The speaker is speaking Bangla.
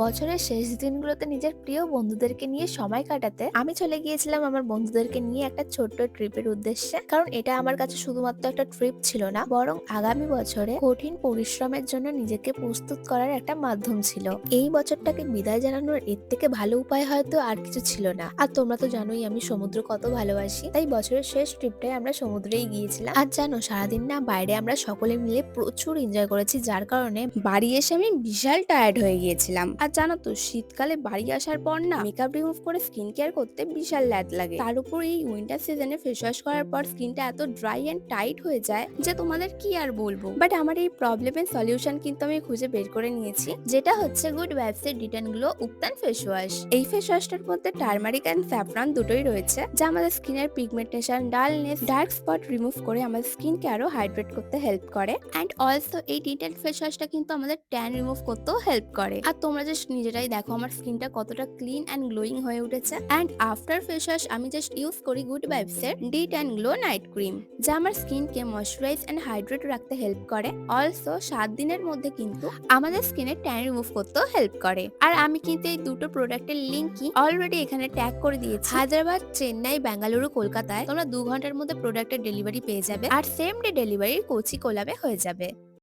বছরের শেষ দিনগুলোতে নিজের প্রিয় বন্ধুদেরকে নিয়ে সময় কাটাতে আমি চলে গিয়েছিলাম আমার বন্ধুদেরকে নিয়ে একটা ছোট্ট ট্রিপের উদ্দেশ্যে। কারণ এটা আমার কাছে শুধুমাত্র একটা ট্রিপ ছিল না, বরং আগামী বছরে কঠিন পরিশ্রমের জন্য নিজেকে প্রস্তুত করার একটা মাধ্যম ছিল। এই বছরটাকে বিদায় জানানোর এর থেকে ভালো উপায় হয়তো আর কিছু ছিল না। আর তোমরা তো জানোই আমি সমুদ্র কত ভালোবাসি, তাই বছরের শেষ ট্রিপটাই আমরা সমুদ্রেই গিয়েছিলাম। আর জানো, সারাদিন না বাইরে আমরা সকলে মিলে প্রচুর এনজয় করেছি, যার কারণে বাড়ি এসে আমি বিশাল টায়ার্ড হয়ে গিয়েছিলাম। আর জানো তো, শীতকালে বাড়ি আসার পর না মেকআপ রিমুভ করে স্কিন কেয়ার করতে বিশাল ল্যাদ লাগে। তার উপর এই উইন্টার সিজনে ফেস ওয়াশ করার পর স্কিনটা এত ড্রাই এন্ড টাইট হয়ে যায় যে তোমাদের কি আর বলবো। বাট আমার এই প্রবলেমের সলিউশন কিন্তু আমি খুঁজে বের করে নিয়েছি, যেটা হচ্ছে গুড ভাইবস এর ডিটেন গ্লো উপটান ফেস ওয়াশ। এই ফেস ওয়াশটার মধ্যে টার্মারিক এন্ড স্যাফরন দুটোই রয়েছে, যা আমাদের স্কিনের pigmentation, dullness, dark spot remove করে আমাদের স্কিনকে আরো হাইড্রেট করতে হেল্প করে। অ্যান্ড অলসো এই ডিটেন ফেস ওয়াশটা কিন্তু আমাদের ট্যান রিমুভ করতেও হেল্প করে। আর তোমরা জাস্ট নিজেরাই দেখো আমার স্কিনটা কতটা ক্লিন অ্যান্ড গ্লোয়িং হয়ে উঠেছে। অ্যান্ড আফটার ফেস ওয়াশ আমি জাস্ট ইউজ করি গুড ভাইবস এর D tan glow night cream, যা আমার স্কিনকে ময়শ্চারাইজ অ্যান্ড হাইড্রেট রাখতে হেল্প করে। অলসো 7 দিনের মধ্যে কিন্তু আমাদের স্কিনের ট্যান রিমুভ করতেও হেল্প করে। আর আমি কিন্তু এই দুটো প্রোডাক্টের লিঙ্কই অলরেডি এখানে ট্যাগ করে দিয়েছি। হায়দ্রাবাদ, চেন্নাই, বেঙ্গালুরু, কলকাতায় তোমরা 2 ঘন্টার মধ্যে প্রোডাক্টের ডেলিভারি পেয়ে যাবে, আর সেম ডে ডেলিভারি কোচি কোলাবে হয়ে যাবে।